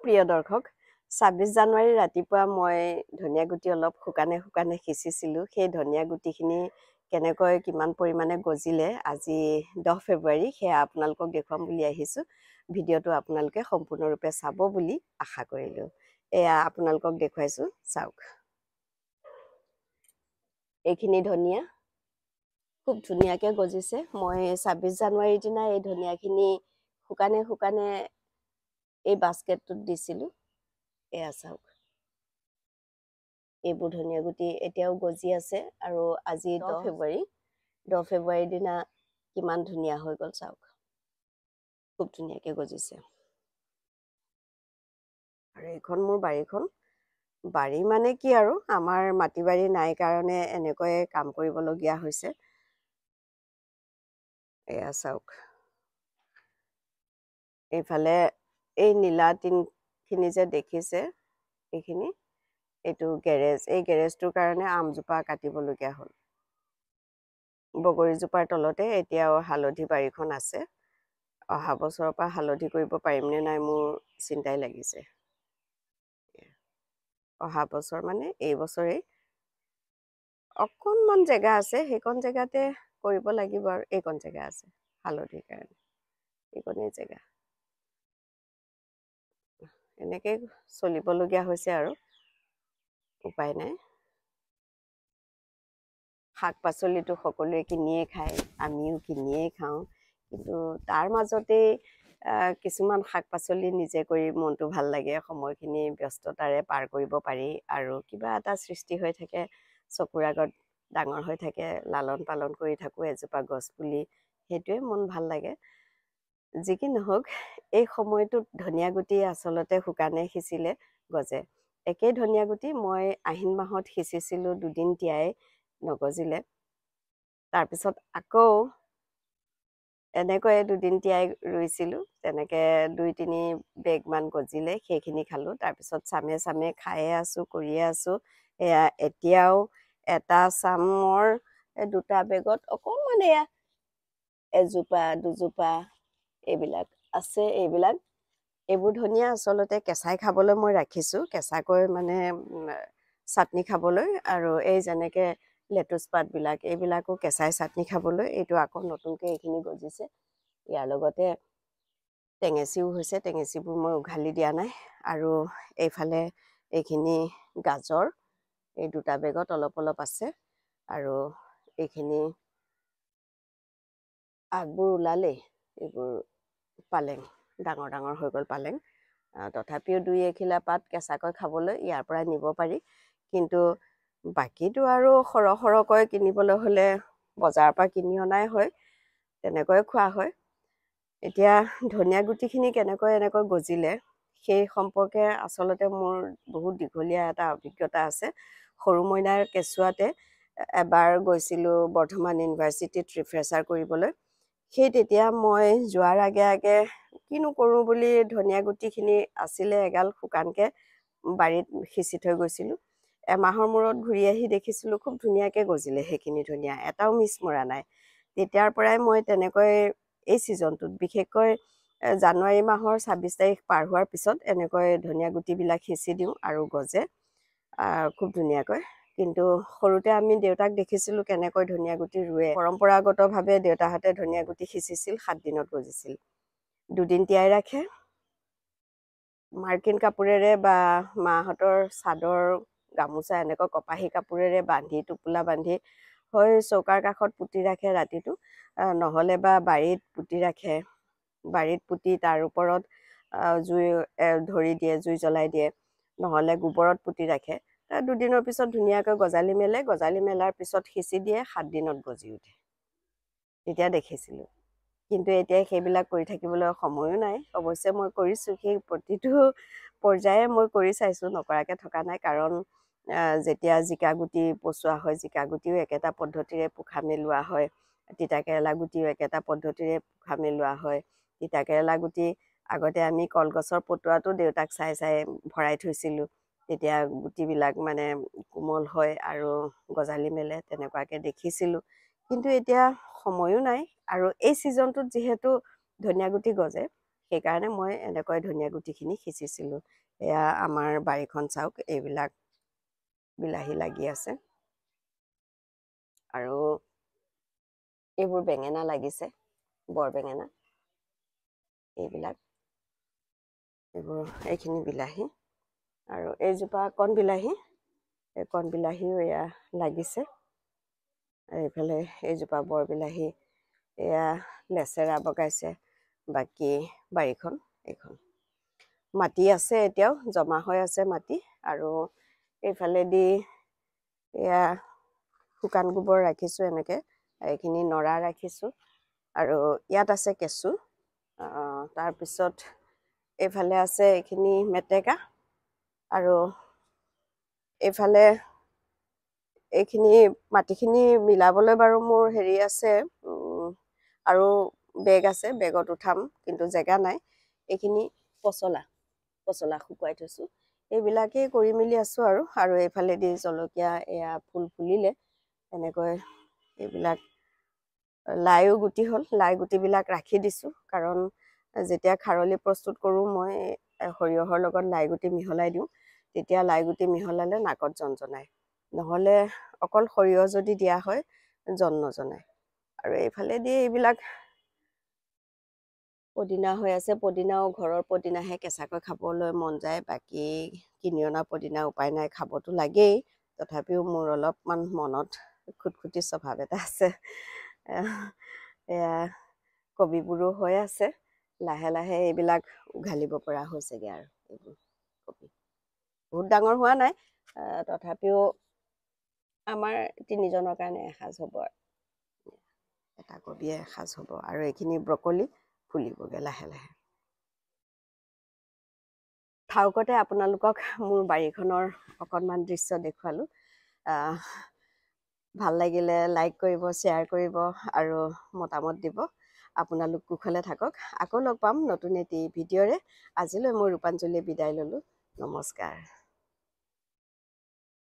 প্ৰিয় দৰ্শক ২৬ জানুৱাৰী ৰাতিপুৱা মই ধনিয়া গুটি অলপ শুকানে সিঁচিছিলোঁ সেই ধনিয়া গুটিখিনি কেনেকৈ কিমান পৰিমাণে গজিলে আজি 10 ফেব্ৰুৱাৰী সেয়া আপোনালোকক দেখুৱাম বুলি আহিছোঁ ভিডিঅ'টো আপোনালোকে সম্পূৰ্ণৰূপে চাব বুলি আশা কৰিলোঁ এয়া আপোনালোকক দেখুৱাইছোঁ চাওক এইখিনি ধনিয়া খুব ধুনীয়াকৈ গজিছে মই ২৬ জানুৱাৰীৰ দিনা এই ধনিয়াখিনি শুকানে এই বাস্কেটটোত দিছিলোঁ এয়া চাওক এইবোৰ ধনিয়া গুটি এতিয়াও গজি আছে আৰু আজি 10 ফেব্ৰুৱাৰীৰ দিনা কিমান ধুনীয়া হৈ গ'ল চাওক খুব ধুনীয়াকৈ গজিছে আৰু এইখন মোৰ বাৰী মানে কি আৰু আমাৰ মাটি বাৰী নাই কাৰণে এনেকৈ কাম কৰিবলগীয়া হৈছে এয়া চাওক এইফালে এই নীলা টিনখিনি যে দেখিছে এইখিনি এইটো গেৰেজ এই গেৰেজটোৰ কাৰণে আমজোপা কাটিবলগীয়া হ'ল বগৰীজোপাৰ তলতে এতিয়াও হালধি বাৰীখন আছে অহা বছৰৰ পৰা হালধি কৰিব পাৰিমনে নাই মোৰ চিন্তাই লাগিছে অহা বছৰ মানে এই বছৰেই অকণমান জেগা আছে সেইকণ জেগাতে কৰিব লাগিব আৰু এইকণ জেগা আছে হালধিৰ কাৰণে এইকণেই জেগা এনেকৈ চলিবলগীয়া হৈছে আৰু উপায় নাই শাক পাচলিটো সকলোৱে কিনিয়ে খায় আমিও কিনিয়ে খাওঁ কিন্তু তাৰ মাজতেই কিছুমান শাক পাচলি নিজে কৰি মনটো ভাল লাগে সময়খিনি ব্যস্ততাৰে পাৰ কৰিব পাৰি আৰু কিবা এটা সৃষ্টি হৈ থাকে চকুৰ আগত ডাঙৰ হৈ থাকে লালন পালন কৰি থাকোঁ এজোপা গছ পুলি সেইটোৱে মন ভাল লাগে যি কি নহওক এই সময়টোত ধনিয়া গুটি আচলতে শুকানে সিঁচিলে গজে একেই ধনিয়া গুটি মই আহিন মাহত সিঁচিছিলোঁ দুদিন তিয়াই নগজিলে তাৰপিছত আকৌ এনেকৈ দুদিন তিয়াই ৰুইছিলোঁ তেনেকৈ 2-3 বেগমান গজিলে সেইখিনি খালোঁ তাৰপিছত চামে খায়ে আছোঁ কৰিয়ে আছোঁ এয়া এতিয়াও এটা চামৰ 2টা বেগত অকণমান এয়া এজোপা দুজোপা এইবিলাক আছে এইবোৰ ধনিয়া আচলতে কেঁচাই খাবলৈ মই ৰাখিছোঁ কেঁচাকৈ মানে চাটনি খাবলৈ আৰু এই যেনেকৈ লেটুচ পাতবিলাক এইবিলাকো কেঁচাই চাটনি খাবলৈ এইটো আকৌ নতুনকৈ এইখিনি গজিছে ইয়াৰ লগতে টেঙেচিও হৈছে টেঙেচিবোৰ মই উঘালি দিয়া নাই আৰু এইফালে এইখিনি গাজৰ এই 2টা বেগত অলপ আছে আৰু এইখিনি আগবোৰ ওলালেই এইবোৰ পালেং ডাঙৰ হৈ গ'ল পালেং তথাপিও 2-1 পাত কেঁচাকৈ খাবলৈ ইয়াৰ পৰা নিব পাৰি কিন্তু বাকীটো আৰু সৰহকৈ কিনিবলৈ হ'লে বজাৰৰ পৰা কিনি অনাই হয় তেনেকৈ খোৱা হয় এতিয়া ধনিয়া গুটিখিনি কেনেকৈ এনেকৈ গজিলে সেই সম্পৰ্কে আচলতে মোৰ বহুত দীঘলীয়া এটা অভিজ্ঞতা আছে সৰু মইনাৰ কেঁচুৱাতে এবাৰ গৈছিলোঁ বৰ্ধমান ইউনিভাৰ্চিটিত ৰিফ্ৰেছাৰ কৰিবলৈ সেই তেতিয়া মই যোৱাৰ আগে কিনো কৰোঁ বুলি ধনিয়া গুটিখিনি আছিলে এগাল শুকানকৈ বাৰীত সিঁচি থৈ গৈছিলোঁ এমাহৰ মূৰত ঘূৰি আহি দেখিছিলোঁ খুব ধুনীয়াকৈ গজিলে সেইখিনি ধনিয়া এটাও মিছ মৰা নাই তেতিয়াৰ পৰাই মই তেনেকৈ এই ছিজনটোত বিশেষকৈ জানুৱাৰী মাহৰ 26 তাৰিখ পাৰ হোৱাৰ পিছত এনেকৈ ধনিয়া গুটিবিলাক সিঁচি দিওঁ আৰু গজে খুব ধুনীয়াকৈ কিন্তু সৰুতে আমি দেউতাক দেখিছিলোঁ কেনেকৈ ধনিয়া গুটি ৰুৱে পৰম্পৰাগতভাৱে দেউতাহঁতে ধনিয়া গুটি সিঁচিছিল 7 দিনত গজিছিল 2 দিন তিয়াই ৰাখে মাৰ্কিন কাপোৰেৰে বা মাহঁতৰ চাদৰ গামোচা এনেকৈ কপাহী কাপোৰেৰে বান্ধি টোপোলা বান্ধি হয় চৌকাৰ কাষত পুতি ৰাখে ৰাতিটো নহ'লে বা বাৰীত পুতি ৰাখে বাৰীত পুতি তাৰ ওপৰত জুই ধৰি দিয়ে জুই জ্বলাই দিয়ে নহ'লে গোবৰত পুতি ৰাখে 2 দিনৰ পিছত ধুনীয়াকৈ গজালি মেলাৰ পিছত সিঁচি দিয়ে 7 দিনত গজি উঠে তেতিয়া দেখিছিলোঁ কিন্তু এতিয়া সেইবিলাক কৰি থাকিবলৈ সময়ো নাই অৱশ্যে মই কৰিছোঁ সেই প্ৰতিটো পৰ্যায়ে মই কৰি চাইছোঁ নকৰাকৈ থকা নাই কাৰণ যেতিয়া জিকা গুটি পচোৱা হয় জিকা গুটিও একেটা পদ্ধতিৰে পোখা মেলোৱা হয় তিতাকেৰেলা গুটিও একেটা পদ্ধতিৰে পোখা মেলোৱা হয় তিতাকেৰেলা গুটি আগতে আমি কলগছৰ পটুৱাটো দেউতাক চাই ভৰাই থৈছিলোঁ তেতিয়া গুটিবিলাক মানে কোমল হয় আৰু গজালি মেলে তেনেকুৱাকৈ দেখিছিলোঁ কিন্তু এতিয়া সময়ো নাই আৰু এই ছিজনটোত যিহেতু ধনিয়া গুটি গজে সেইকাৰণে মই এনেকৈ ধনিয়া গুটিখিনি সিঁচিছিলোঁ। এয়া আমাৰ বাৰীখন চাওক, এইবিলাক বিলাহী লাগি আছে আৰু এইবোৰ বেঙেনা লাগিছে, বৰ বেঙেনা। এইখিনি বিলাহী আৰু এইজোপা কণ বিলাহী, এই কণ বিলাহীও এয়া লাগিছে। এইফালে এইজোপা বৰ বিলাহী, এয়া লেচেৰা বগাইছে। বাকী বাৰীখন এইখন মাটি আছে, এতিয়াও জমা হৈ আছে মাটি। আৰু এইফালেদি এয়া শুকান গোবৰ ৰাখিছোঁ এনেকৈ, এইখিনি নৰা ৰাখিছোঁ। আৰু ইয়াত আছে কেঁচু। তাৰপিছত এইফালে আছে এইখিনি মেটেকা। আৰু এইফালে এইখিনি মাটিখিনি মিলাবলৈ বাৰু মোৰ হেৰি আছে, আৰু বেগ আছে, বেগত উঠাম, কিন্তু জেগা নাই। এইখিনি পচলা শুকুৱাই থৈছোঁ। এইবিলাকেই কৰি মেলি আছোঁ। আৰু এইফালেদি জলকীয়া এয়া ফুল ফুলিলে এনেকৈ। এইবিলাক লাইও গুটি হ'ল, লাই গুটিবিলাক ৰাখি দিছোঁ, কাৰণ যেতিয়া খাৰলি প্ৰস্তুত কৰোঁ মই সৰিয়হৰ লগত লাই গুটি মিহলাই দিওঁ, তেতিয়া লাই গুটি মিহলালে নাকত জনজনায়, নহ'লে অকল সৰিয়হ যদি দিয়া হয় নজনায়। আৰু এইফালেদি এইবিলাক পদিনা হৈ আছে। পদিনাও ঘৰৰ পদিনাহে, কেঁচাকৈ খাবলৈ মন যায়। বাকী কিনি অনা পদিনা উপায় নাই, খাবতো লাগেই। তথাপিও মোৰ অলপমান মনত খুটখুটি স্বভাৱ এটা আছে। এয়া কবিবোৰো হৈ আছে, লাহে লাহে এইবিলাক উঘালিব পৰা হৈছেগৈ। আৰু এইবোৰ কবি বহুত ডাঙৰ হোৱা নাই, তথাপিও আমাৰ 3জনৰ কাৰণে এসাঁজ হ'ব। এটা কবিয়ে এসাঁজ হ'ব। আৰু এইখিনি ব্ৰকলি ফুলিবগৈ লাহে লাহে। থাউকতে আপোনালোকক মোৰ বাৰীখনৰ অকণমান দৃশ্য দেখুৱালোঁ। ভাল লাগিলে লাইক কৰিব, শ্বেয়াৰ কৰিব আৰু মতামত দিব। আপোনালোক কুশলে থাকক। আকৌ লগ পাম নতুন এটি ভিডিঅ'ৰে। আজিলৈ মই ৰূপাঞ্জলিয়ে বিদায় ল'লোঁ। নমস্কাৰ।